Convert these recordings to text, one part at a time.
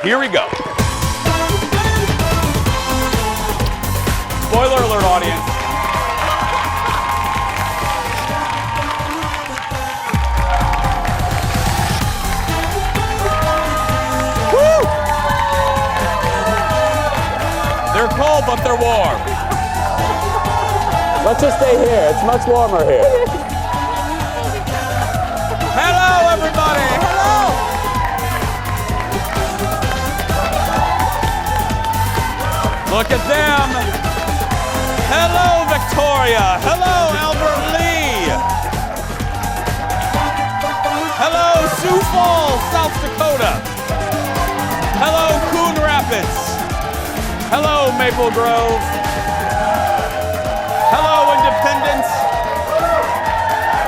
Here we go. Spoiler alert, audience. Woo! They're cold, but they're warm. Let's just stay here. It's much warmer here. Hello, everybody. Hello. Look at them. Hello, Victoria. Hello, Albert Lee. Hello, Sioux Falls, South Dakota. Hello, Coon Rapids. Hello, Maple Grove. Hello, Independence.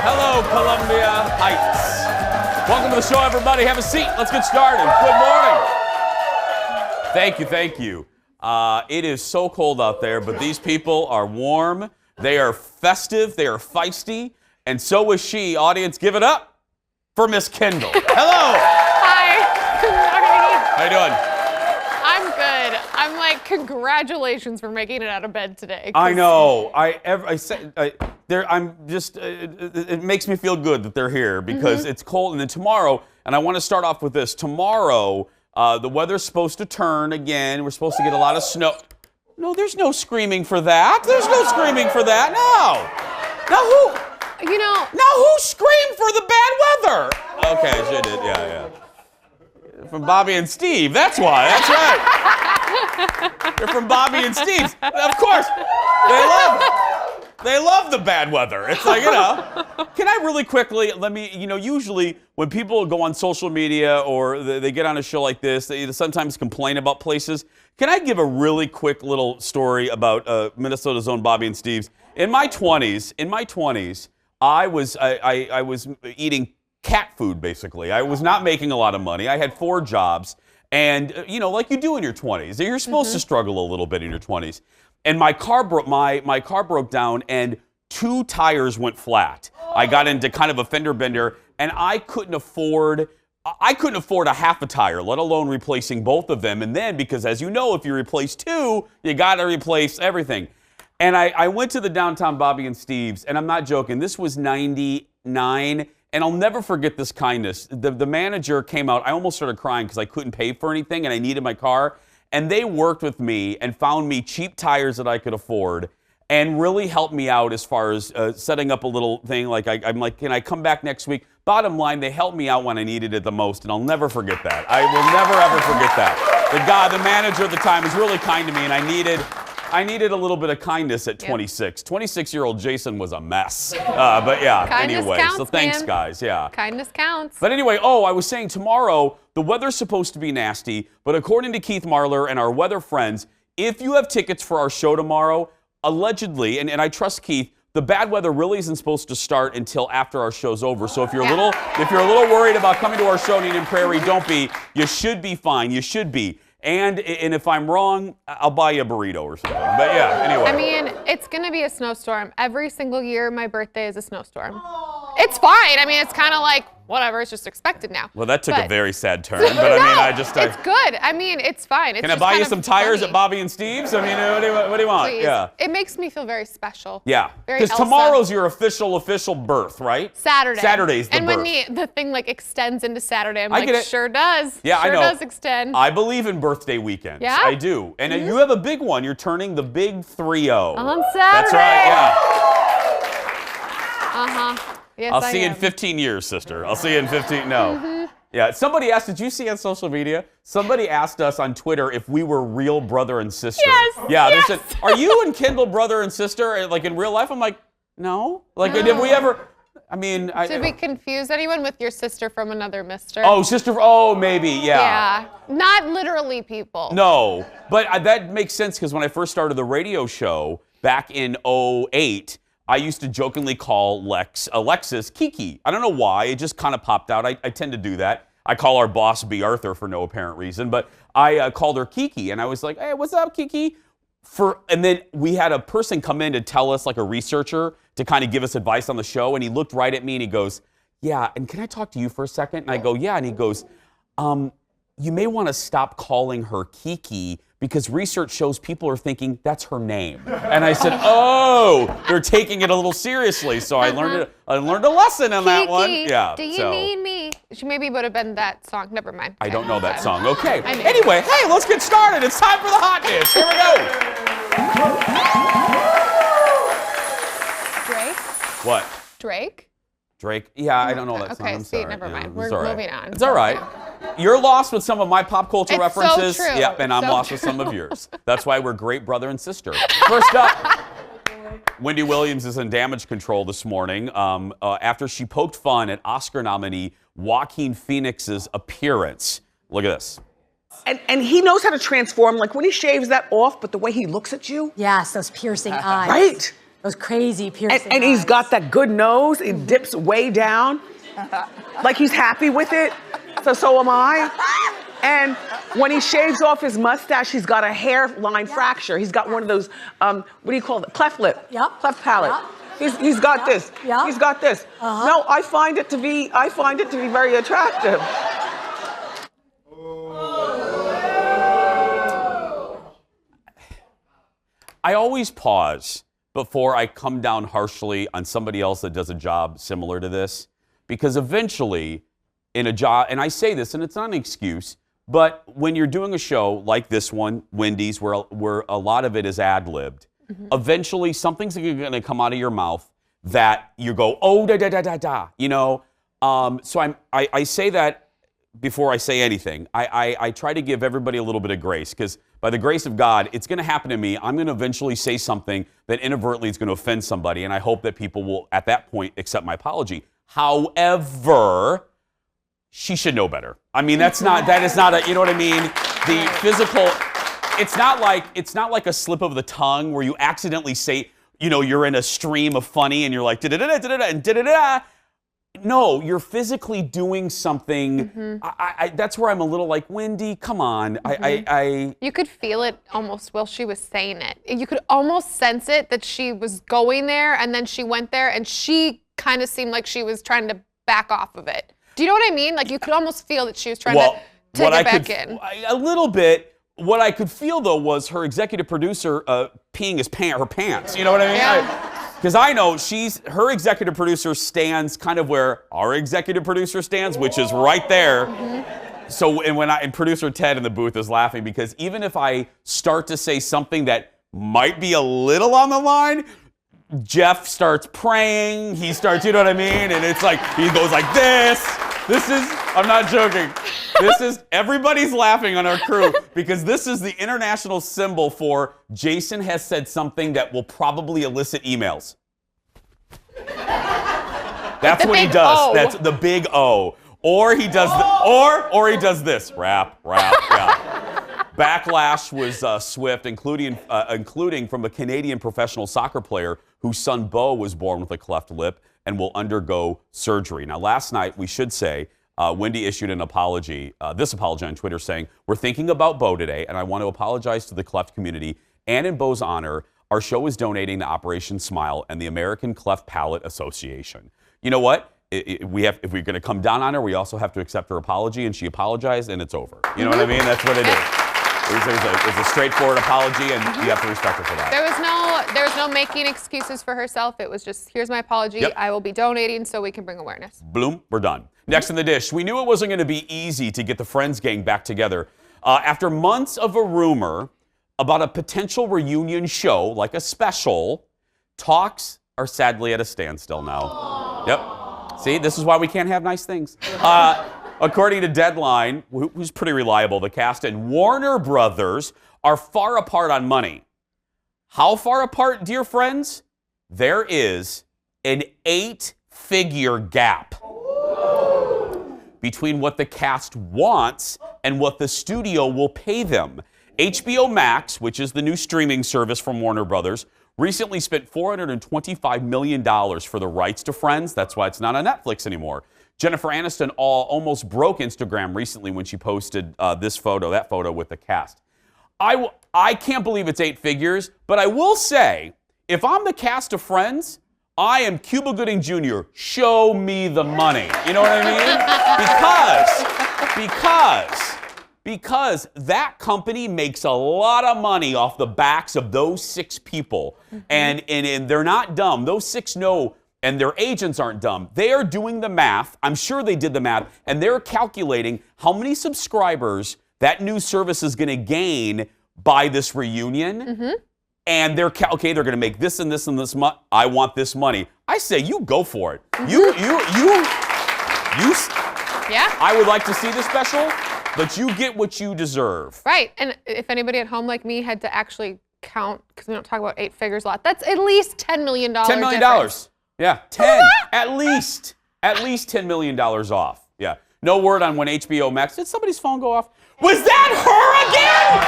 Hello, Columbia Heights. Welcome to the show, everybody. Have a seat. Let's get started. Good morning. Thank you. It is so cold out there, but these people are warm. They are festive. They are feisty. And so is she. Audience, give it up for Miss Kendall. Hello. Hi. Good morning. How you doing? I'm good. I'm like, congratulations for making it out of bed today. I know. It makes me feel good that they're here because it's cold. And then tomorrow, and I want to start off with this. Tomorrow, the weather's supposed to turn again. We're supposed to get a lot of snow. No, there's no screaming for that. There's no screaming for that. No. Now who? You know. Now who screamed for the bad weather? Okay, she did. Yeah. From Bobby and Steve. That's why. That's right. They're from Bobby and Steve's. Of course. They love the bad weather. It's like, can I really quickly, usually when people go on social media or they get on a show like this, they sometimes complain about places. Can I give a really quick little story about Minnesota's own Bobby and Steve's? In my 20s, I was eating cat food, basically. I was not making a lot of money. I had 4 jobs. And, like you do in your 20s, you're supposed to struggle a little bit in your 20s. And my car broke down and 2 tires went flat. I got into kind of a fender bender and I couldn't afford a half a tire, let alone replacing both of them. And then, because as you know, if you replace 2, you got to replace everything. And I went to the downtown Bobby and Steve's, and I'm not joking, this was 99, and I'll never forget this kindness. The manager came out, I almost started crying because I couldn't pay for anything and I needed my car. And they worked with me and found me cheap tires that I could afford and really helped me out as far as setting up a little thing. Like, I'm like, can I come back next week? Bottom line, they helped me out when I needed it the most, and I'll never forget that. I will never, ever forget that. The manager at the time was really kind to me, and I needed a little bit of kindness at 26. 26-year-old Jason was a mess. But yeah, kindness anyway. counts, So thanks, man. guys. Yeah. Kindness counts. But anyway, I was saying tomorrow, the weather's supposed to be nasty, but according to Keith Marler and our weather friends, if you have tickets for our show tomorrow, allegedly, and I trust Keith, the bad weather really isn't supposed to start until after our show's over. So if you're a little worried about coming to our show in Indian Prairie, don't be. You should be fine. You should be. And if I'm wrong, I'll buy you a burrito or something. But yeah, anyway. I mean, it's going to be a snowstorm. Every single year, my birthday is a snowstorm. It's fine. I mean, it's kind of like, whatever, it's just expected now. Well, that took a very sad turn. But I mean, it's good. I mean, it's fine. It's can I buy you some tires at Bobby and Steve's? I mean, what do you want? Please. Yeah. It makes me feel very special. Yeah. Because tomorrow's your official birth, right? Saturday. Saturday's the birth. And when the thing like extends into Saturday, I'm like, get it. Sure does. Yeah, sure I know. does extend. I believe in birthday weekends. Yeah? I do. And you have a big one. You're turning the big 3-0. On Saturday. That's right, yeah. Uh-huh. Yes, I'll see you in 15 years, sister. I'll see you in 15. No. Yeah, somebody asked, did you see on social media? Somebody asked us on Twitter if we were real brother and sister. Yes. Yeah, yes. They said, are you and Kendall brother and sister, like in real life? I'm like, no. Like, did we ever, I mean. Did we confuse anyone with your sister from another mister? Oh, sister, maybe, yeah. Yeah, not literally people. No, but that makes sense because when I first started the radio show back in 2008, I used to jokingly call Alexis Kiki. I don't know why. It just kind of popped out. I tend to do that. I call our boss B. Arthur for no apparent reason, but I called her Kiki, and I was like, hey, what's up, Kiki? And then we had a person come in to tell us, like a researcher, to kind of give us advice on the show, and he looked right at me, and he goes, yeah, and can I talk to you for a second? And I go, yeah, and he goes, you may want to stop calling her Kiki because research shows people are thinking that's her name. And I said, oh, they're taking it a little seriously. So I learned a lesson on that one. Yeah. Do you need me? She maybe would have been that song. Never mind. I don't know that song. Okay. Anyway, hey, let's get started. It's time for the hot dish. Here we go. Drake? What? Drake? Drake? Yeah, I don't know that song. Okay, I'm see, sorry. never mind. It's We're all right. moving on. It's all right. You're lost with some of my pop culture It's so references. true. Yep, and I'm So lost with some of yours. That's why we're great brother and sister. First up, Wendy Williams is in damage control this morning after she poked fun at Oscar nominee Joaquin Phoenix's appearance. Look at this. And he knows how to transform, like when he shaves that off, but the way he looks at you. Yes, those piercing eyes. Right? Those crazy piercing And eyes. he's got that good nose. It dips way down. Like he's happy with it. So am I. And when he shaves off his mustache, he's got a hairline fracture. He's got one of those, what do you call it? Cleft lip. Yep. Cleft palate. Yep. He's got this. Yep. He's got this. No, I find it to be very attractive. I always pause before I come down harshly on somebody else that does a job similar to this, because eventually in a job, and I say this and it's not an excuse, but when you're doing a show like this one, Wendy's, where a lot of it is ad-libbed, eventually something's going to come out of your mouth that you go, oh, da, da, da, da, da, you know? So I say that before I say anything. I try to give everybody a little bit of grace, because by the grace of God, it's going to happen to me. I'm going to eventually say something that inadvertently is going to offend somebody, and I hope that people will, at that point, accept my apology. However, she should know better. I mean, that is not a, you know what I mean? The physical, it's not like a slip of the tongue where you accidentally say, you know, you're in a stream of funny and you're like, da-da-da-da, da-da-da, and da-da-da. No, you're physically doing something. That's where I'm a little like, Wendy, come on. You could feel it almost while she was saying it. You could almost sense it that she was going there, and then she went there, and she kind of seemed like she was trying to back off of it. Do you know what I mean? Like you could almost feel that she was trying to take it back in. A little bit. What I could feel, though, was her executive producer peeing her pants. You know what I mean? Yeah. Because I know her executive producer stands kind of where our executive producer stands, which is right there. So, and producer Ted in the booth is laughing because even if I start to say something that might be a little on the line, Jeff starts praying. He starts, you know what I mean? And it's like, he goes like this. I'm not joking. Everybody's laughing on our crew because this is the international symbol for Jason has said something that will probably elicit emails. That's what he does. O. That's the big O. Or he does or he does this. Rap. Backlash was swift, including from a Canadian professional soccer player whose son Bo was born with a cleft lip and will undergo surgery. Now, last night, we should say, Wendy issued an apology, this apology on Twitter saying, we're thinking about Bo today, and I want to apologize to the cleft community. And in Bo's honor, our show is donating to Operation Smile and the American Cleft Palate Association. You know what? If we're going to come down on her, we also have to accept her apology, and she apologized, and it's over. You know what I mean? That's what it is. It was a straightforward apology, and you have to respect her for that. There was no making excuses for herself. It was just, here's my apology. Yep. I will be donating so we can bring awareness. Bloom, we're done. Next in the dish, we knew it wasn't going to be easy to get the Friends gang back together. After months of a rumor about a potential reunion show, like a special, talks are sadly at a standstill now. Yep. See, this is why we can't have nice things. According to Deadline, who's pretty reliable, the cast and Warner Brothers are far apart on money. How far apart, dear friends? There is an 8-figure gap between what the cast wants and what the studio will pay them. HBO Max, which is the new streaming service from Warner Brothers, recently spent $425 million for the rights to Friends. That's why it's not on Netflix anymore. Jennifer Aniston almost broke Instagram recently when she posted that photo with the cast. I can't believe it's 8 figures, but I will say, if I'm the cast of Friends, I am Cuba Gooding Jr. Show me the money. You know what I mean? Because Because that company makes a lot of money off the backs of those 6 people. And they're not dumb. Those 6 know, and their agents aren't dumb. They are doing the math. I'm sure they did the math. And they're calculating how many subscribers that new service is going to gain by this reunion. And they're they're going to make this and this and this much. I want this money. I say you go for it. Yeah. I would like to see the special, but you get what you deserve. Right. And if anybody at home like me had to actually count, because we don't talk about 8 figures a lot, that's at least $10 million. $10 million. Difference. Yeah, 10. At least $10 million off. Yeah. No word on when HBO Max. Did somebody's phone go off? Was that her again?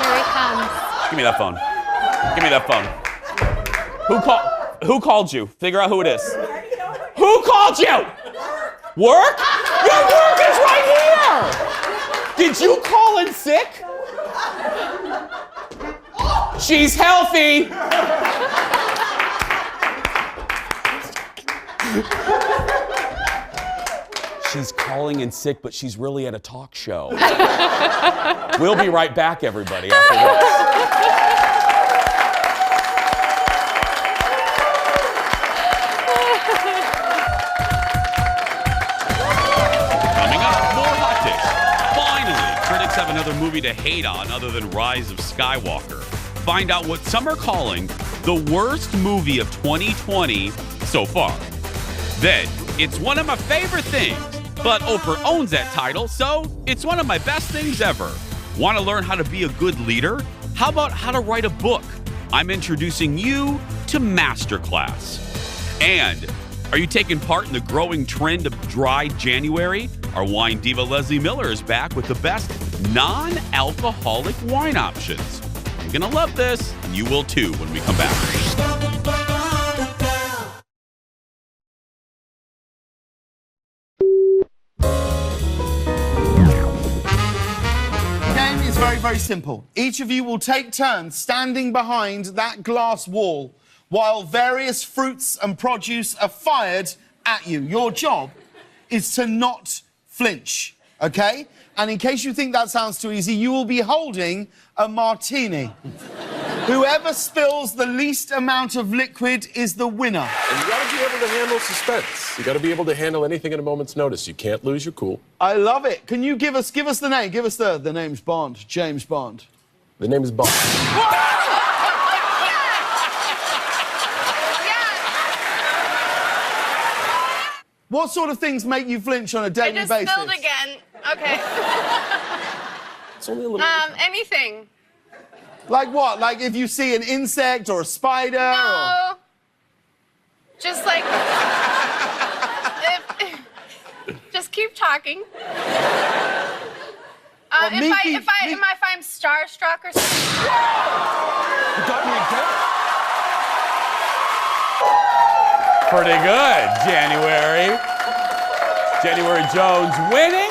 Here he comes. Give me that phone. Give me that phone. Who called you? Figure out who it is. Who called you? Work? Your work is right here! Did you call in sick? She's healthy! She's calling in sick, but she's really at a talk show. We'll be right back, everybody, after this. Have another movie to hate on other than Rise of Skywalker. Find out what some are calling the worst movie of 2020 so far. Then, it's one of my favorite things, but Oprah owns that title, so it's one of my best things ever. Want to learn how to be a good leader? How about how to write a book? I'm introducing you to Masterclass. And are you taking part in the growing trend of dry January? Our wine diva Leslie Miller is back with the best non-alcoholic wine options. You're going to love this, and you will too when we come back. The game is very, very simple. Each of you will take turns standing behind that glass wall while various fruits and produce are fired at you. Your job is to not flinch, okay? And in case you think that sounds too easy, you will be holding a martini. Whoever spills the least amount of liquid is the winner. And you gotta be able to handle suspense. You gotta be able to handle anything at a moment's notice. You can't lose your cool. I love it. Can you give us the name? Give us the name's Bond, James Bond. The name is Bond. What sort of things make you flinch on a daily basis? I just spilled again. Okay. It's only a little. Anything. Like what? Like if you see an insect or a spider? No. Or... Just like. Just keep talking. If I'm starstruck or something. You got me again? Pretty good, January. January Jones winning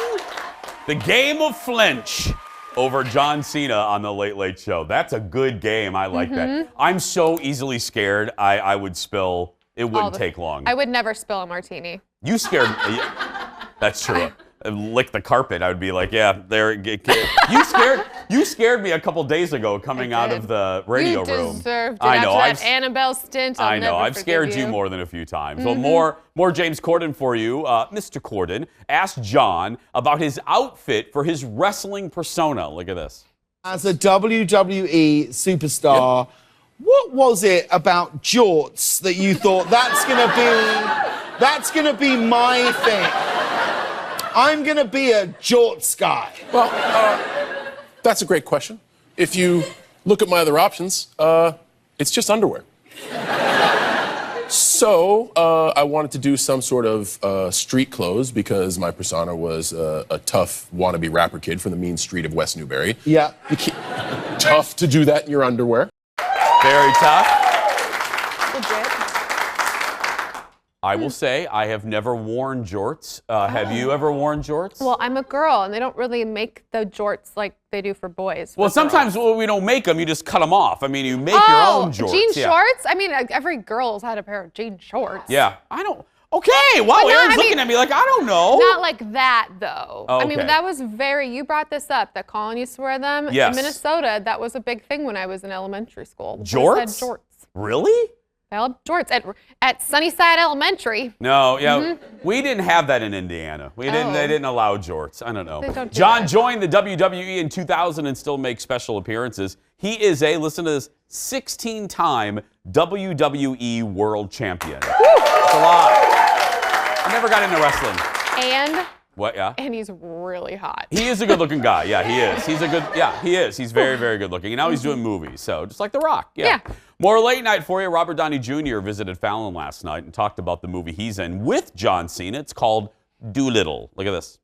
the game of flinch over John Cena on the Late Late Show. That's a good game. I like that. I'm so easily scared I would spill. It wouldn't take long. I would never spill a martini. You scared me. That's true. Lick the carpet. I would be like, yeah, there. You scared me a couple days ago coming out of the radio room. You deserved it I know. after that Annabelle stint. I know. I've scared you more than a few times. Well, more James Corden for you. Mr. Corden asked John about his outfit for his wrestling persona. Look at this. As a WWE superstar, what was it about jorts that you thought that's gonna be my thing? I'm gonna be a jorts guy. Well, that's a great question. If you look at my other options, it's just underwear. So I wanted to do some sort of street clothes because my persona was a tough wannabe rapper kid from the mean street of West Newbury. Yeah. Tough to do that in your underwear. Very tough. I will say I have never worn jorts. Have you ever worn jorts? Well, I'm a girl, and they don't really make the jorts like they do for boys. Well, for sometimes girls. we don't make them. You just cut them off. I mean, you make your own jorts. Jean yeah. shorts? I mean, like, every girl's had a pair of jean shorts. Yeah, I don't. Okay, wow, Aaron's looking at me like I don't know. Not like that, though. I mean, Okay. that was you brought this up, that Colin used to wear them. Yes. In Minnesota, that was a big thing when I was in elementary school. The Jorts? boys had jorts. Really? Well, jorts at Sunnyside Elementary. No, yeah, we didn't have that in Indiana. We didn't. They didn't allow jorts. I don't know. They don't do John that. joined the WWE in 2000 and still makes special appearances. He is listen to this, 16-time WWE World Champion. That's a lot. I never got into wrestling. And What? Yeah. and he's really hot. He is a good-looking guy. Yeah, he is. He's a good. Yeah, he is. He's very, very good-looking. And now he's doing movies. So just like The Rock. Yeah. More late night for you. Robert Downey Jr. visited Fallon last night and talked about the movie he's in with John Cena. It's called Doolittle. Look at this.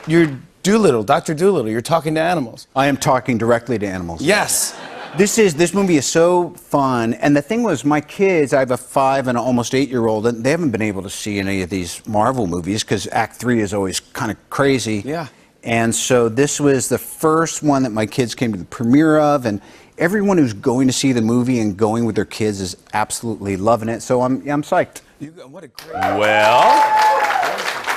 You're Doolittle, Dr. Doolittle. You're talking to animals. I am talking directly to animals. Yes. This movie is so fun, and the thing was, my kids, I have a 5 and an almost 8-year-old, and they haven't been able to see any of these Marvel movies because Act 3 is always kind of crazy. Yeah. And so this was the first one that my kids came to the premiere of, and everyone who's going to see the movie and going with their kids is absolutely loving it. So I'm psyched. What a great. Well,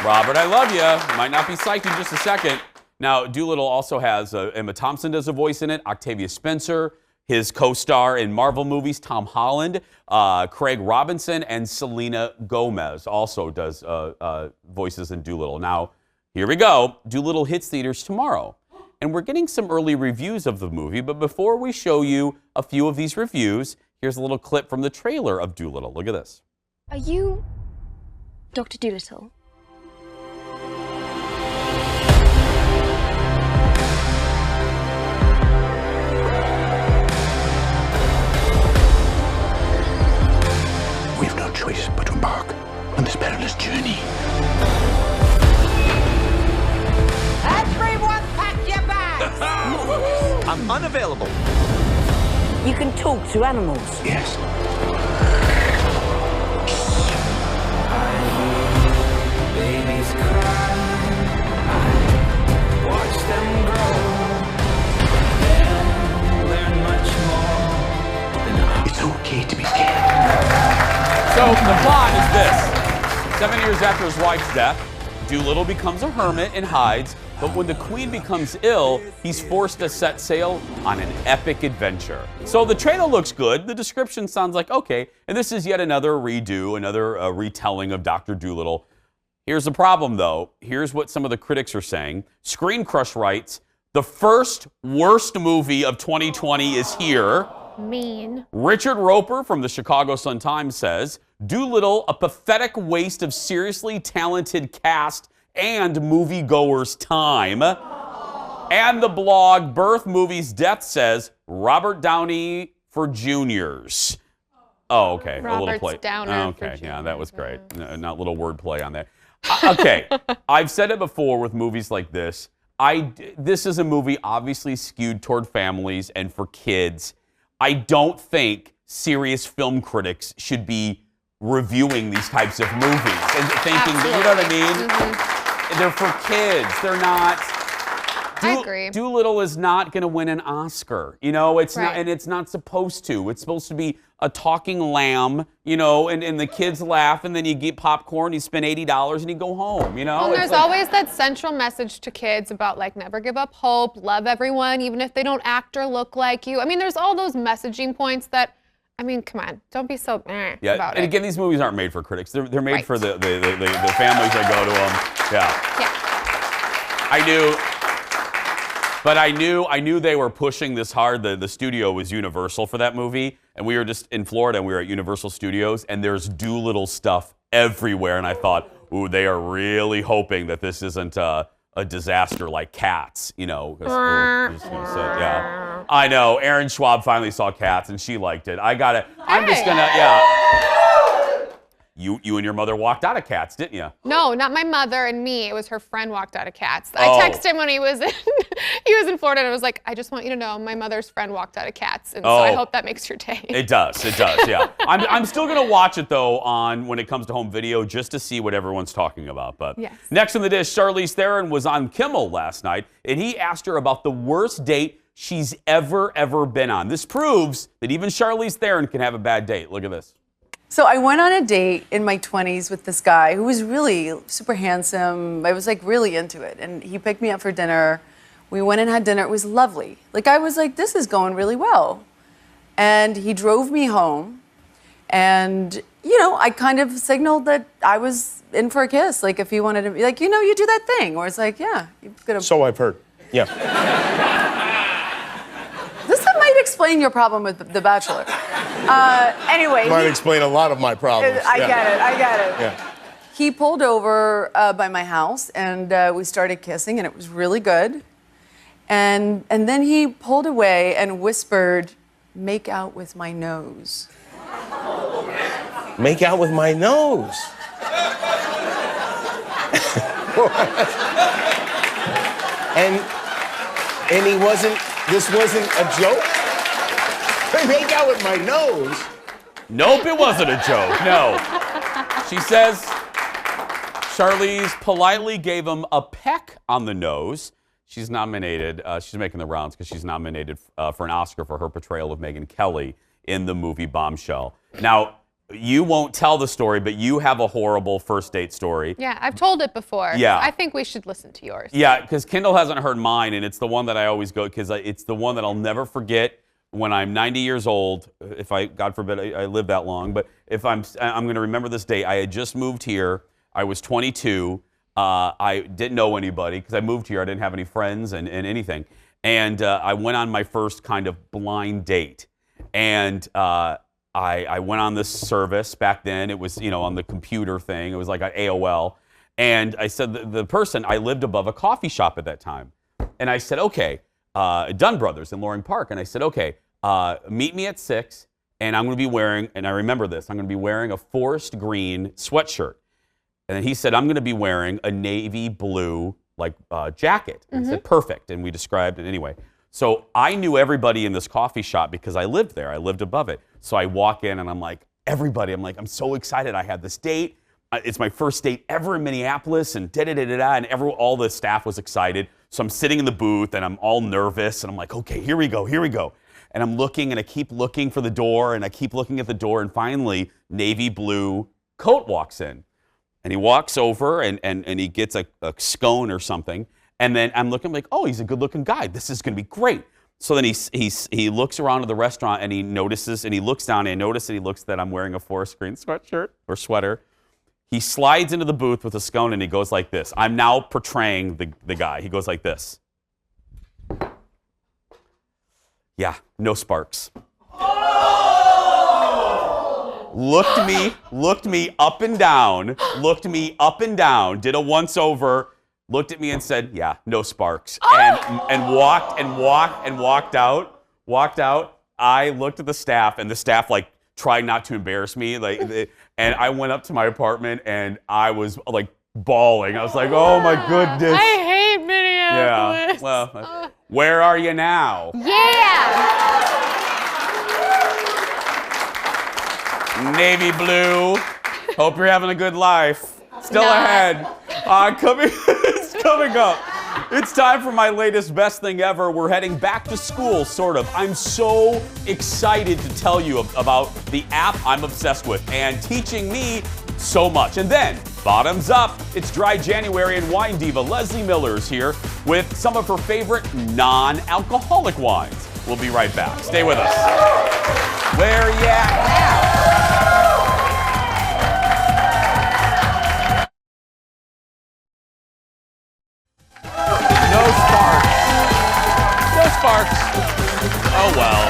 Robert, I love you. Might not be psyched in just a second. Now, Doolittle also has Emma Thompson does a voice in it, Octavia Spencer, his co-star in Marvel movies, Tom Holland, Craig Robinson, and Selena Gomez also does voices in Doolittle. Now, here we go. Doolittle hits theaters tomorrow. And we're getting some early reviews of the movie, but before we show you a few of these reviews, here's a little clip from the trailer of Doolittle. Look at this. Are you Dr. Doolittle? We have no choice but to embark on this perilous journey. Everyone pack your bags! I'm unavailable. You can talk to animals. Yes. Babies cry. I watch them grow. They'll learn much more than I. It's okay to be scared. So the plot is this. 7 years after his wife's death, Doolittle becomes a hermit and hides, but when the queen becomes ill, he's forced to set sail on an epic adventure. So the trailer looks good, the description sounds like okay, and this is yet another redo, another retelling of Dr. Doolittle. Here's the problem though, here's what some of the critics are saying. Screen Crush writes, the first worst movie of 2020 is here. Mean. Richard Roper from the Chicago Sun-Times says, Doolittle, a pathetic waste of seriously talented cast and moviegoers' time. And the blog Birth Movies Death says, Robert Downey for juniors. Oh, okay. a little Robert's play. Downer for Okay, yeah, that was great. juniors. Not little wordplay on that. Okay, I've said it before with movies like this. This is a movie obviously skewed toward families and for kids. I don't think serious film critics should be reviewing these types of movies and thinking, you know what I mean? Mm-hmm. They're for kids. They're not. I agree. Doolittle is not going to win an Oscar. You know, it's not, Right. and it's not supposed to. It's supposed to be a talking lamb, you know, and the kids laugh, and then you get popcorn, you spend $80, and you go home, you know? And It's there's like- always that central message to kids about like never give up hope, love everyone, even if they don't act or look like you. I mean, there's all those messaging points that, I mean, come on, don't be so Yeah, about and it. again, these movies aren't made for critics. They're made Right. for the families that go to them. Yeah. Yeah. I knew they were pushing this hard. The studio was Universal for that movie, and we were just in Florida, and we were at Universal Studios, and there's Doolittle stuff everywhere, and I thought, ooh, they are really hoping that this isn't a disaster like Cats, you know. 'Cause, yeah. I know. Erin Schwab finally saw Cats, and she liked it. I'm just gonna, yeah. You and your mother walked out of Cats, didn't you? No, not my mother and me. It was her friend walked out of Cats. Oh. I texted him when he was in Florida, and I was like, I just want you to know my mother's friend walked out of Cats, and so I hope that makes your day. It does, yeah. I'm still gonna watch it though when it comes to home video just to see what everyone's talking about. But Yes. Next on the dish, Charlize Theron was on Kimmel last night, and he asked her about the worst date she's ever been on. This proves that even Charlize Theron can have a bad date. Look at this. So I went on a date in my 20s with this guy who was really super handsome. I was like really into it. And he picked me up for dinner. We went and had dinner. It was lovely. Like I was like, this is going really well. And he drove me home. And, you know, I kind of signaled that I was in for a kiss. Like if he wanted to be like, you know, you do that thing where it's like, yeah, you're gonna. So I've heard. Yeah. This might explain your problem with The Bachelor. Anyway. Might explain a lot of my problems. I get it. Yeah. He pulled over by my house, and we started kissing, and it was really good. And then he pulled away and whispered, "Make out with my nose." Make out with my nose. and he wasn't. This wasn't a joke. Make out with my nose. Nope, it wasn't a joke. No. She says Charlize politely gave him a peck on the nose. She's nominated. She's making the rounds because she's nominated for an Oscar for her portrayal of Megyn Kelly in the movie Bombshell. Now, you won't tell the story, but you have a horrible first date story. Yeah, I've told it before. Yeah. I think we should listen to yours. Yeah, because Kendall hasn't heard mine, and it's the one that I always go, because it's the one that I'll never forget when I'm 90 years old, if I, God forbid, I live that long, but if I'm going to remember this day. I had just moved here. I was 22. I didn't know anybody because I moved here. I didn't have any friends and anything. And I went on my first kind of blind date. And I went on this service back then. It was, on the computer thing. It was like AOL. And I said, the person, I lived above a coffee shop at that time. And I said, okay, Dunn Brothers in Loring Park. And I said, okay, meet me at 6. And I'm going to be wearing, and I remember this, I'm going to be wearing a forest green sweatshirt. And then he said, I'm going to be wearing a navy blue jacket. And I said, perfect. And we described it anyway. So I knew everybody in this coffee shop because I lived there. I lived above it. So I walk in and I'm like, everybody, I'm so excited. I had this date. It's my first date ever in Minneapolis, and da-da-da-da-da, and all the staff was excited. So I'm sitting in the booth and I'm all nervous and I'm like, okay, here we go. And I'm looking and I keep looking for the door and I keep looking at the door, and finally navy blue coat walks in. And he walks over and he gets a scone or something. And then I'm looking like, oh, he's a good-looking guy. This is going to be great. So then he looks around at the restaurant and he notices, and he looks down and I notice that he looks that I'm wearing a forest green sweatshirt or sweater. He slides into the booth with a scone and he goes like this. I'm now portraying the guy. He goes like this. Yeah, no sparks. Looked me up and down, did a once over, looked at me and said, yeah, no sparks. And walked out. I looked at the staff, and the staff tried not to embarrass me. And I went up to my apartment and I was bawling. I was like, oh my goodness. I hate Minneapolis. Yeah. Well, where are you now? Yeah. Navy blue. Hope you're having a good life. Still ahead. It's coming up. It's time for my latest best thing ever. We're heading back to school, sort of. I'm so excited to tell you about the app I'm obsessed with and teaching me so much. And then, bottoms up, it's Dry January, and wine diva Leslie Miller's here with some of her favorite non-alcoholic wines. We'll be right back. Stay with us. Where you at now? No sparks. Oh well.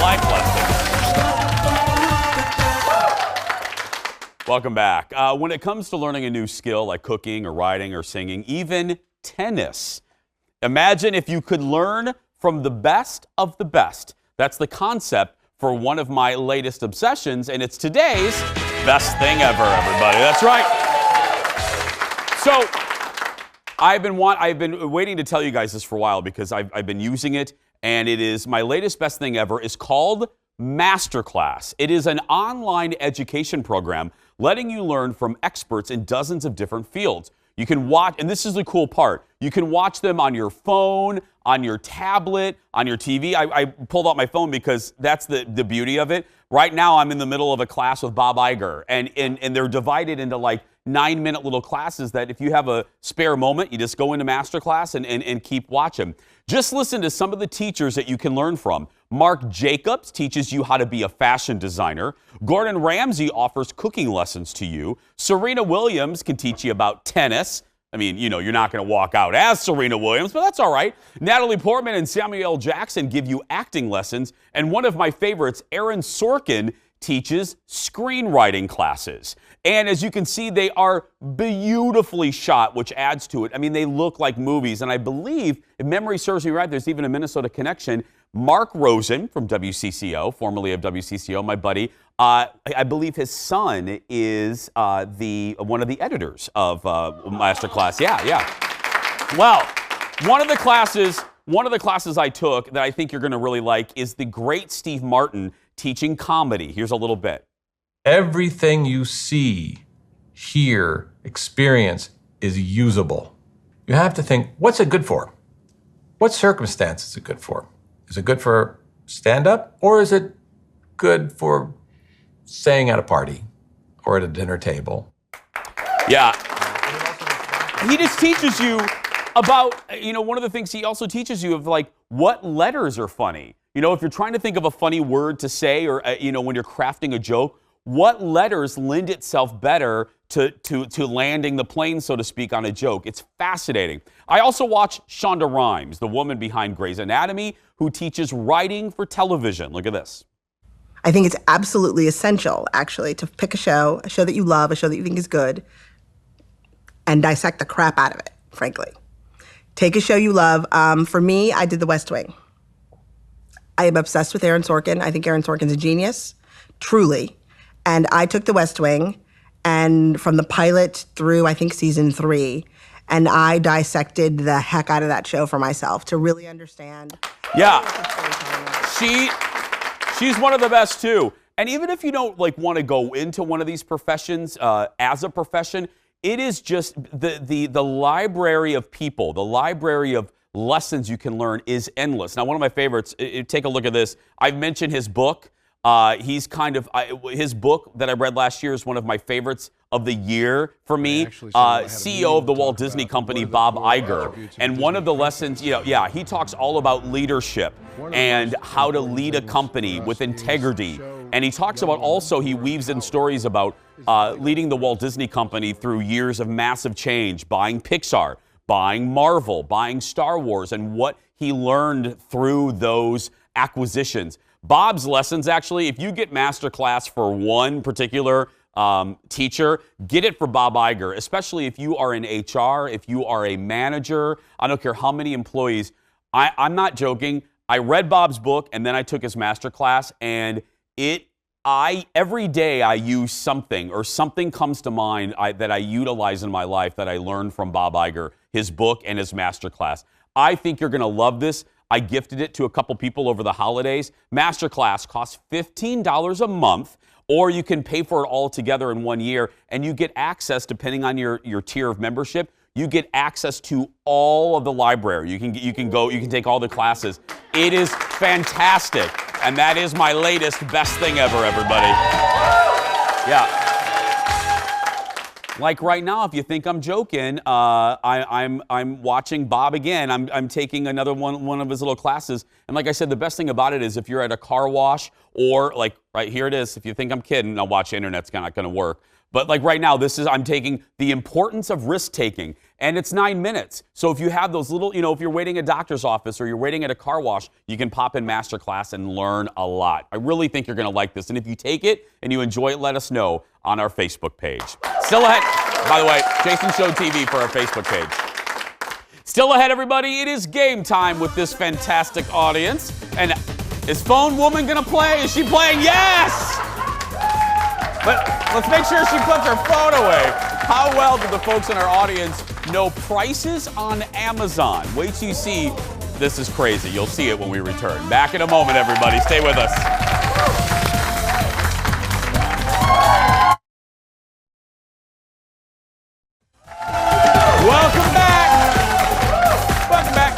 Life lesson. Welcome back. When it comes to learning a new skill like cooking or writing or singing, even tennis, imagine if you could learn from the best of the best. That's the concept for one of my latest obsessions, and it's today's best thing ever, everybody. That's right. So, I've been waiting to tell you guys this for a while because I've been using it, and it is my latest best thing ever. Is called Masterclass. It is an online education program letting you learn from experts in dozens of different fields. You can watch, and this is the cool part, you can watch them on your phone, on your tablet, on your TV. I pulled out my phone because that's the beauty of it. Right now, I'm in the middle of a class with Bob Iger, and they're divided into like 9-minute little classes that if you have a spare moment, you just go into Masterclass and keep watching. Just listen to some of the teachers that you can learn from. Mark Jacobs teaches you how to be a fashion designer. Gordon Ramsay offers cooking lessons to you. Serena Williams can teach you about tennis. I mean, you know, you're not going to walk out as Serena Williams, but that's all right. Natalie Portman and Samuel L. Jackson give you acting lessons. And one of my favorites, Aaron Sorkin, teaches screenwriting classes. And as you can see, they are beautifully shot, which adds to it. I mean, they look like movies. And I believe, if memory serves me right, there's even a Minnesota connection. Mark Rosen from WCCO, formerly of WCCO, my buddy, I believe his son is one of the editors of Masterclass. Yeah. Well, one of the classes I took that I think you're going to really like is the great Steve Martin teaching comedy. Here's a little bit. Everything you see, hear, experience is usable. You have to think, what's it good for? What circumstance is it good for? Is it good for stand-up, or is it good for saying at a party or at a dinner table? Yeah. He just teaches you about, one of the things he also teaches you of like what letters are funny. You know, if you're trying to think of a funny word to say or, when you're crafting a joke, what letters lend itself better to landing the plane, so to speak, on a joke? It's fascinating. I also watch Shonda Rhimes, the woman behind Grey's Anatomy, who teaches writing for television. Look at this. I think it's absolutely essential, actually, to pick a show that you love, a show that you think is good, and dissect the crap out of it, frankly. Take a show you love. For me, I did The West Wing. I am obsessed with Aaron Sorkin. I think Aaron Sorkin's a genius, truly. And I took The West Wing, and from the pilot through, I think, season 3, and I dissected the heck out of that show for myself to really understand. Yeah. She's one of the best, too. And even if you don't, want to go into one of these professions as a profession, it is just the library of people, the library of lessons you can learn is endless. Now, one of my favorites, take a look at this. I've mentioned his book. His book that I read last year is one of my favorites of the year for me. CEO of the Walt Disney Company, Bob Iger. And one of the lessons, he talks all about leadership and how to lead a company with integrity. And he talks about also, he weaves in stories about leading the Walt Disney Company through years of massive change, buying Pixar, buying Marvel, buying Star Wars, and what he learned through those acquisitions. Bob's lessons, actually, if you get Masterclass for one particular teacher, get it for Bob Iger, especially if you are in HR, if you are a manager. I don't care how many employees. I'm not joking. I read Bob's book, and then I took his Masterclass, and every day I use something, or something comes to mind that I utilize in my life that I learned from Bob Iger, his book and his Masterclass. I think you're going to love this. I gifted it to a couple people over the holidays. Masterclass costs $15 a month, or you can pay for it all together in 1 year, and you get access, depending on your tier of membership, you get access to all of the library. You can take all the classes. It is fantastic, and that is my latest best thing ever, everybody. Yeah. Like right now, if you think I'm joking, I'm watching Bob again. I'm taking another one of his little classes. And like I said, the best thing about it is if you're at a car wash, or like right here it is. If you think I'm kidding, I'll watch the internet's not going to work. But like right now, I'm taking the importance of risk taking, and it's 9 minutes. So if you have those little, if you're waiting at a doctor's office or you're waiting at a car wash, you can pop in Masterclass and learn a lot. I really think you're going to like this. And if you take it and you enjoy it, let us know on our Facebook page. Still ahead, by the way, Jason Show TV for our Facebook page. Still ahead, everybody, it is game time with this fantastic audience. And is Phone Woman going to play? Is she playing? Yes! But Let's make sure she puts her phone away. How well do the folks in our audience know prices on Amazon? Wait till you see. This is crazy. You'll see it when we return. Back in a moment, everybody. Stay with us. Welcome back. Welcome back.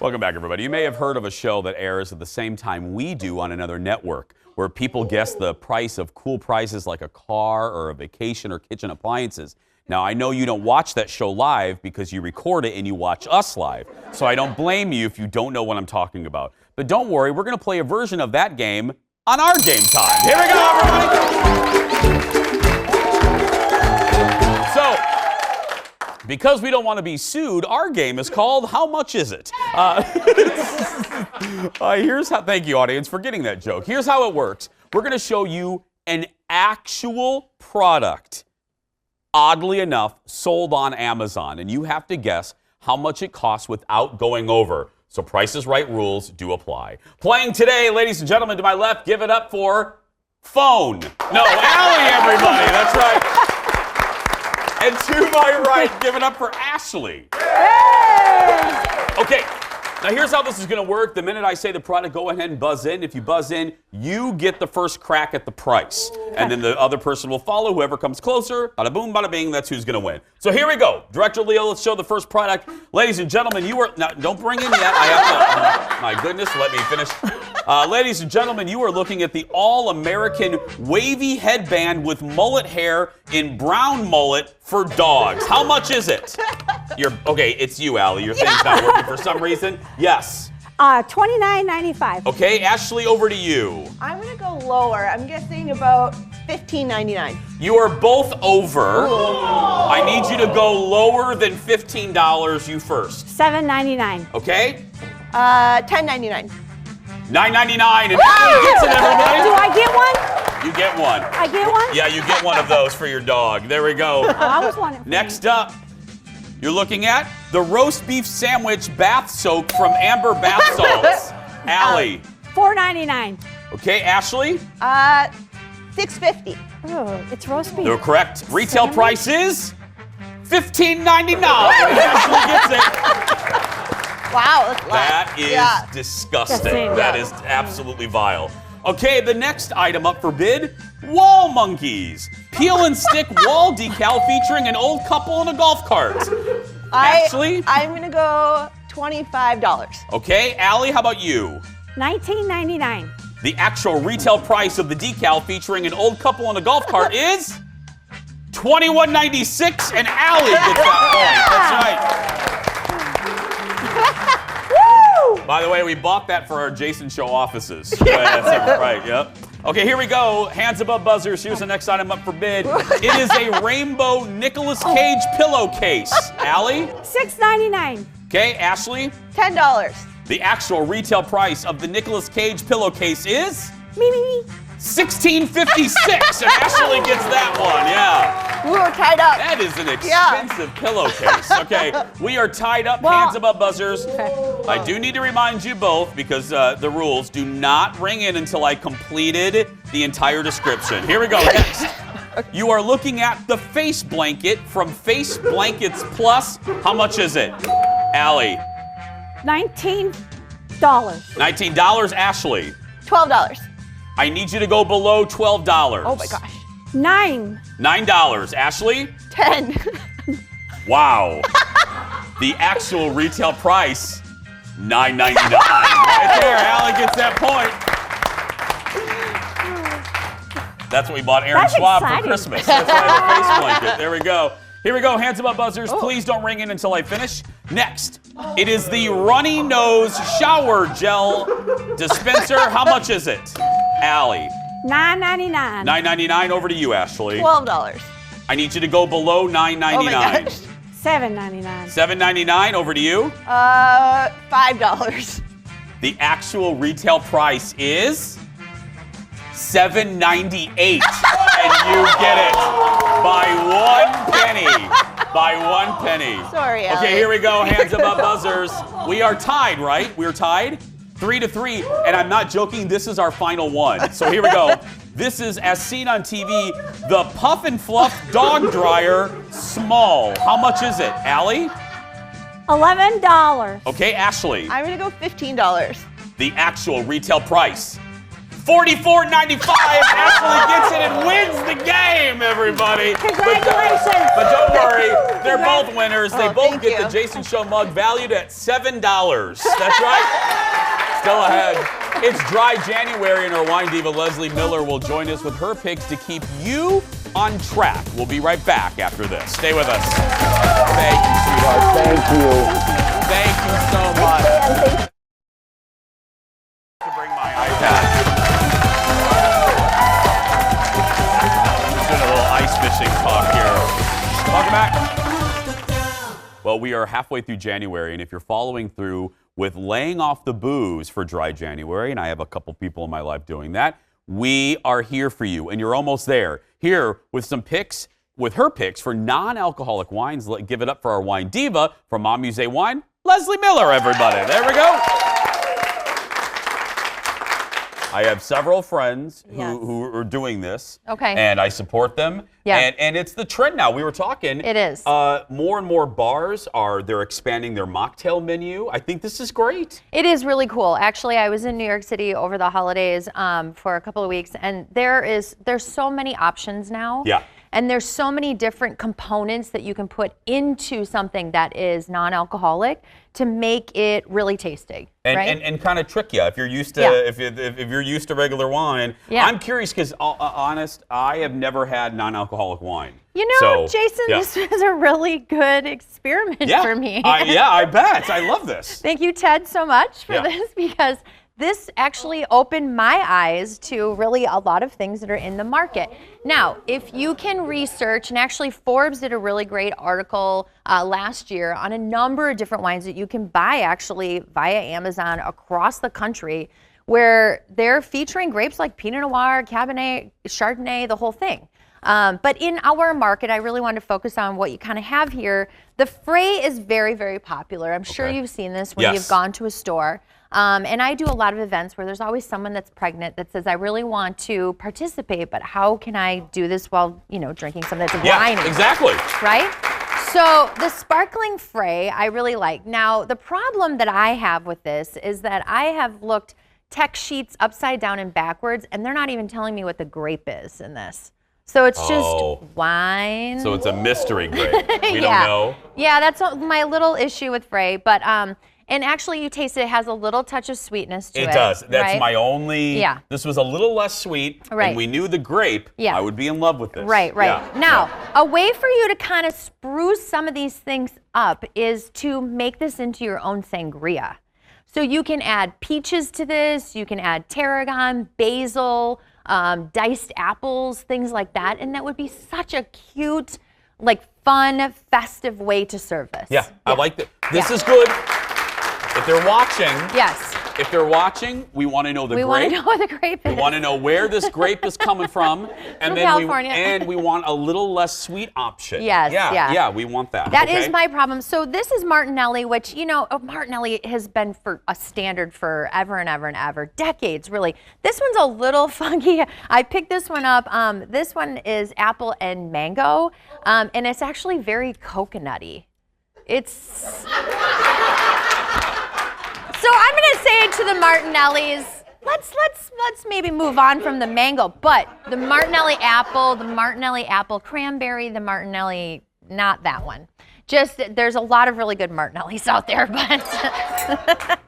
Welcome back, everybody. You may have heard of a show that airs at the same time we do on another network, where people guess the price of cool prizes like a car or a vacation or kitchen appliances. Now, I know you don't watch that show live because you record it and you watch us live. So I don't blame you if you don't know what I'm talking about. But don't worry, we're going to play a version of that game on our game time. Here we go, everybody. So, because we don't want to be sued, our game is called How Much Is It? Here's how, thank you, audience, for getting that joke. Here's how it works. We're going to show you an actual product, oddly enough, sold on Amazon. And you have to guess how much it costs without going over. So Price is Right rules do apply. Playing today, ladies and gentlemen, to my left, give it up for phone. No, Allie, everybody. That's right. And to my right, give it up for Ashley. Okay, now here's how this is going to work. The minute I say the product, go ahead and buzz in. If you buzz in, you get the first crack at the price. And then the other person will follow. Whoever comes closer, bada boom, bada bing, that's who's going to win. So here we go. Director Leo, let's show the first product. Ladies and gentlemen, you are, now don't bring in yet. I have to, my goodness, let me finish. Ladies and gentlemen, you are looking at the all-American wavy headband with mullet hair in brown mullet for dogs. How much is it? Okay, it's you, Allie. Your thing's not working for some reason. Yes. $29.95. Okay, Ashley, over to you. I'm gonna go lower. I'm guessing about $15.99. You are both over. Ooh. I need you to go lower than $15. You first. $7.99. Okay. $10.99. $9.99, and Allie gets it, everybody. Do I get one? You get one. I get one? Yeah, you get one of those for your dog. There we go. Oh, I was wondering. Next up, you're looking at the roast beef sandwich bath soak from Amber Bath Salts. Allie. $4.99. Okay, Ashley? $6.50. Oh, it's roast beef. You're correct. Retail price is $15.99. Ashley gets it. Wow, that's a lot. That is disgusting. That is absolutely vile. Okay, the next item up for bid, wall monkeys. Peel and stick wall decal featuring an old couple in a golf cart. Ashley? I'm gonna go $25. Okay, Allie, how about you? $19.99. The actual retail price of the decal featuring an old couple in a golf cart is $21.96, and Allie gets that point. That's right. By the way, we bought that for our Jason Show offices. That's right, yep. Okay, here we go. Hands above buzzers. Here's the next item up for bid. It is a rainbow Nicolas Cage pillowcase. Allie? $6.99. Okay, Ashley? $10. The actual retail price of the Nicolas Cage pillowcase is? Me. $16.56, and Ashley gets that one, yeah. We were tied up. That is an expensive pillowcase. Okay, we are tied up, hands above buzzers. Okay. I do need to remind you both, because the rules, do not ring in until I completed the entire description. Here we go, next. You are looking at the face blanket from Face Blankets Plus. How much is it? Allie? $19. $19, Ashley? $12. I need you to go below $12. Oh my gosh. $9. $9. Ashley? $10. Wow. The actual retail price, $9.99. Right there, Allie gets that point. That's what we bought Aaron Schwab for Christmas. That's why the face blanket. There we go. Here we go, hands above buzzers. Please don't ring in until I finish. Next, it is the Runny Nose Shower Gel Dispenser. How much is it? Allie. $9.99. $9.99. Over to you, Ashley. $12. I need you to go below $9.99. Oh my gosh. $7.99. $7.99. Over to you. $5. The actual retail price is $7.98, and you get it by 1 penny. By 1 penny. Sorry, Allie. Okay, here we go. Hands above buzzers. We are tied, right? We're tied. 3-3, and I'm not joking, this is our final one. So here we go. This is, as seen on TV, the Puff and Fluff Dog Dryer Small. How much is it, Allie? $11. Okay, Ashley. I'm gonna go $15. The actual retail price. $44.95. Ashley gets it and wins the game, everybody. Congratulations. But don't worry, they're both winners. They both thank get you. the Jason Show mug valued at $7. That's right. Still ahead. It's Dry January, and our wine diva Leslie Miller will join us with her picks to keep you on track. We'll be right back after this. Stay with us. Thank you, sweetheart. Thank you. Thank you so much. To bring my iPad. Just doing a little ice fishing talk here. Welcome back. Well, we are halfway through January, and if you're following through with laying off the booze for Dry January, and I have a couple people in my life doing that, we are here for you, and you're almost there. Here with some picks, with her picks for non-alcoholic wines. Give it up for our wine diva from Mom Musée Wine, Leslie Miller, everybody. There we go. I have several friends who are doing this. Okay. And I support them. Yeah. And it's the trend now. We were talking. It is. More and more bars they're expanding their mocktail menu. I think this is great. It is really cool. Actually, I was in New York City over the holidays for a couple of weeks, and there's so many options now. Yeah. And there's so many different components that you can put into something that is non-alcoholic to make it really tasty, right? And kind of trick you if you're used to if you're used to regular wine. Yeah. I'm curious because honest, I have never had non-alcoholic wine. You know, Jason, this was a really good experiment for me. I bet. I love this. Thank you, Ted, so much for this, because this actually opened my eyes to really a lot of things that are in the market. Now, if you can research, and actually Forbes did a really great article last year on a number of different wines that you can buy actually via Amazon across the country, where they're featuring grapes like Pinot Noir, Cabernet, Chardonnay, the whole thing. But in our market, I really want to focus on what you kind of have here. The Frey is very, very popular. I'm sure you've seen this when you've gone to a store. And I do a lot of events where there's always someone that's pregnant that says, I really want to participate, but how can I do this while, drinking something that's wine? Yeah, exactly. Right? So the sparkling Frey, I really like. Now, the problem that I have with this is that I have looked tech sheets upside down and backwards, and they're not even telling me what the grape is in this. So it's just wine. So it's a mystery grape. We don't know. Yeah, that's my little issue with Frey. But and actually, you taste it has a little touch of sweetness to it. It does. That's right? my only. Yeah. This was a little less sweet. Right. And we knew the grape. Yeah. I would be in love with this. Right, right. Yeah. Now, a way for you to kind of spruce some of these things up is to make this into your own sangria. So you can add peaches to this. You can add tarragon, basil, diced apples, things like that. And that would be such a cute, fun, festive way to serve this. Yeah, I like that. This is good. If they're watching, we want to know the grape. We want to know what the grape is. We want to know where this grape is coming from, and From then California. we want a little less sweet option. Yes, yeah, we want that. That is my problem. So this is Martinelli, which Martinelli has been for a standard forever and ever and ever, decades really. This one's a little funky. I picked this one up. This one is apple and mango, and it's actually very coconutty. It's. So I'm going to say to the Martinellis, let's maybe move on from the mango, but the Martinelli apple cranberry, the Martinelli, not that one. Just there's a lot of really good Martinellis out there, but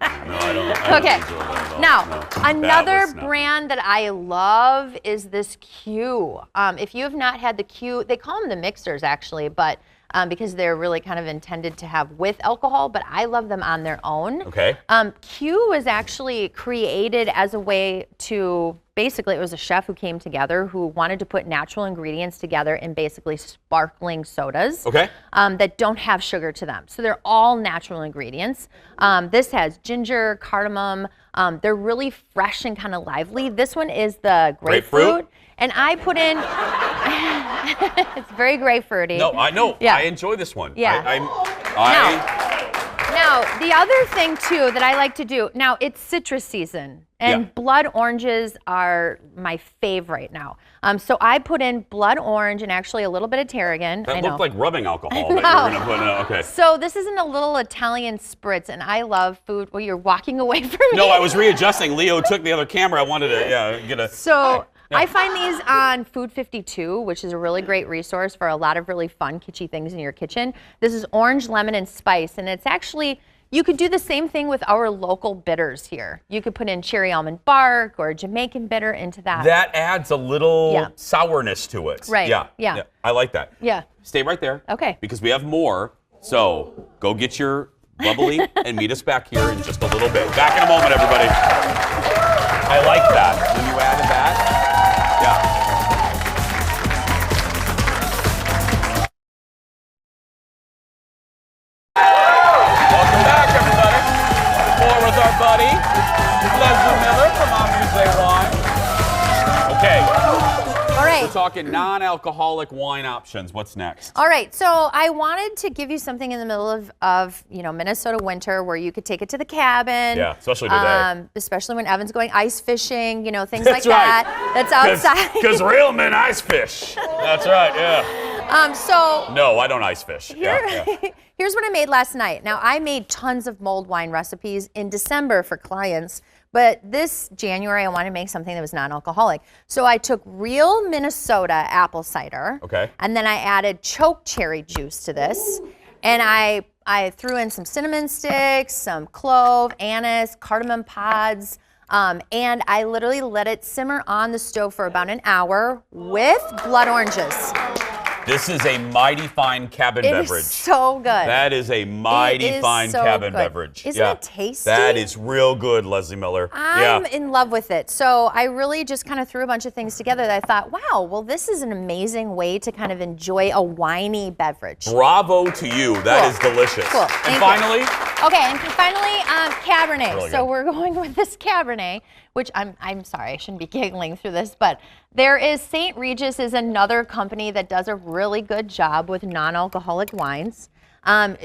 I don't okay. Now, another was not. brand that I love is this Q. If you have not had the Q, they call them the mixers actually, but because they're really kind of intended to have with alcohol, but I love them on their own. Okay. Q was actually created as a way to, basically it was a chef who came together who wanted to put natural ingredients together in basically sparkling sodas that don't have sugar to them. So they're all natural ingredients. This has ginger, cardamom. They're really fresh and kind of lively. This one is the grapefruit. And I put in, it's very grapefruity. No, I know. Yeah. I enjoy this one. Yeah. Now, Now, the other thing too that I like to do, now it's citrus season and blood oranges are my fave right now. So I put in blood orange and actually a little bit of tarragon. That I know. looked like rubbing alcohol that you were going to put in. Okay. So this isn't a little Italian spritz, and I love food. Well, you're walking away from me. No, I was readjusting. Leo took the other camera. I wanted to get a... So Yeah. I find these on Food 52, which is a really great resource for a lot of really fun, kitschy things in your kitchen. This is orange, lemon, and spice, and it's actually, you could do the same thing with our local bitters here. You could put in cherry almond bark or Jamaican bitter into that. That adds a little sourness to it. Right. Yeah. I like that. Yeah. Stay right there. Okay. Because we have more. So go get your bubbly and meet us back here in just a little bit. Back in a moment, everybody. I like that. When you added that. Yeah. Welcome back, everybody. More with our buddy, Leslie Miller from Amuse Wine. Okay. All right. We're talking non-alcoholic wine options. What's next? All right, so I wanted to give you something in the middle of Minnesota winter where you could take it to the cabin. Yeah, especially today. Especially when Evan's going ice fishing, things like that. That's outside. Because real men ice fish. That's right, yeah. No, I don't ice fish. Here's what I made last night. Now, I made tons of mulled wine recipes in December for clients, but this January I wanted to make something that was non-alcoholic. So I took real Minnesota apple cider. Okay. And then I added choke cherry juice to this. And I threw in some cinnamon sticks, some clove, anise, cardamom pods, and I literally let it simmer on the stove for about an hour with blood oranges. This is a mighty fine cabin beverage. It is so good. That is a mighty fine so cabin good. beverage. Isn't it tasty? That is real good, Leslie Miller. I'm in love with it. So I really just kind of threw a bunch of things together that I thought, wow, well, this is an amazing way to kind of enjoy a winey beverage. Bravo to you. That is delicious. Cool. And Thank finally? you. Okay, and finally, Cabernet. Really so good. we're going with this Cabernet, which I'm sorry, I shouldn't be giggling through this, but there is St. Regis is another company that does a really good job with non-alcoholic wines.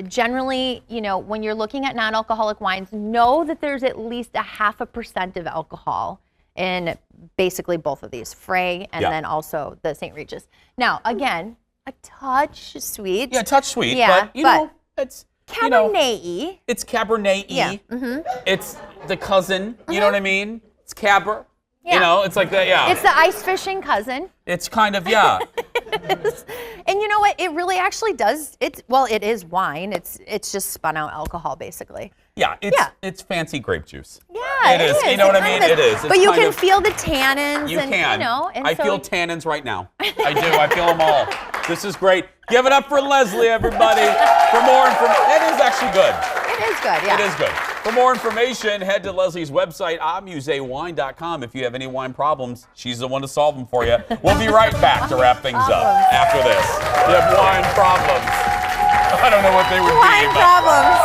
Generally, when you're looking at non-alcoholic wines, know that there's at least 0.5% of alcohol in basically both of these, Frey and then also the St. Regis. Now, again, a touch sweet. Yeah, touch sweet. Yeah, but, you know, it's Cabernet-y. It's Cabernet-y. Yeah. Mm-hmm. It's the cousin. You know what I mean? It's Caber. Yeah. It's like that. Yeah. It's the ice fishing cousin. It's kind of And you know what? It really actually does. It is wine. It's just spun out alcohol, basically. Yeah. It's fancy grape juice. Yeah, it is. You know what I mean? It is. It's But you kind can of- feel the tannins. You and, can. And I so feel tannins right now. I do. I feel them all. This is great. Give it up for Leslie, everybody. For more information, it is actually good. It is good. Yeah. It is good. For more information, head to Leslie's website, amusewine.com. If you have any wine problems, she's the one to solve them for you. We'll be right back to wrap things up after this. You have wine problems. I don't know what they would be. Wine problems.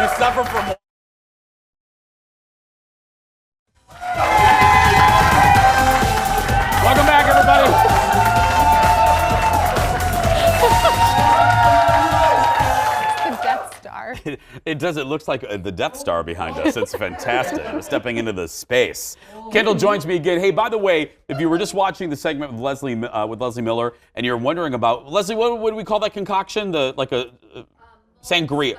You suffer from. Welcome back, everybody. The Death Star. It does. It looks like the Death Star behind us. It's fantastic. We're stepping into the space. Kendall joins me again. Hey, by the way, if you were just watching the segment with Leslie Miller, and you're wondering about Leslie, what do we call that concoction? Like a sangria,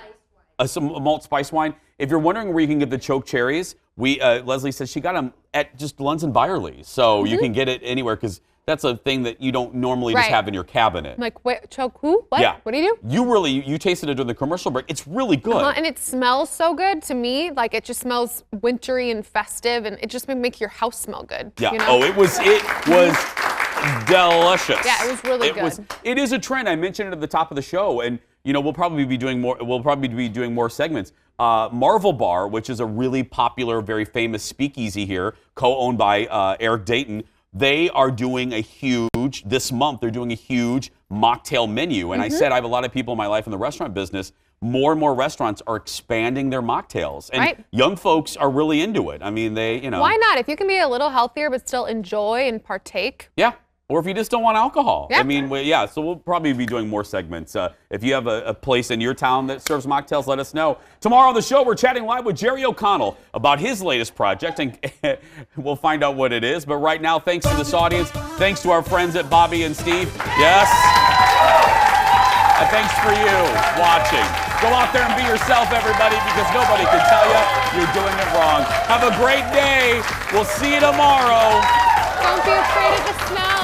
a malt spice wine. If you're wondering where you can get the choke cherries, Leslie says she got them at just Lunds and Byerly, so you can get it anywhere because that's a thing that you don't normally just have in your cabinet. I'm like, wait, choke who? What? Yeah. What do you do? You tasted it during the commercial break. It's really good. And it smells so good to me. Like it just smells wintry and festive, and it just would make your house smell good. Yeah. You know? Oh, it was delicious. Yeah, it was really good. It is a trend. I mentioned it at the top of the show, and we'll probably be doing more. We'll probably be doing more segments. Marvel Bar, which is a really popular, very famous speakeasy here, co-owned by Eric Dayton. They are doing this month, they're doing a huge mocktail menu. And I said I have a lot of people in my life in the restaurant business. More and more restaurants are expanding their mocktails. And young folks are really into it. I mean, Why not? If you can be a little healthier but still enjoy and partake. Yeah. Or if you just don't want alcohol. Yeah. I mean, yeah, so we'll probably be doing more segments. If you have a place in your town that serves mocktails, let us know. Tomorrow on the show, we're chatting live with Jerry O'Connell about his latest project, and we'll find out what it is. But right now, thanks to this audience, thanks to our friends at Bobby and Steve. Yes. And thanks for you watching. Go out there and be yourself, everybody, because nobody can tell you you're doing it wrong. Have a great day. We'll see you tomorrow. Don't be afraid of the snow.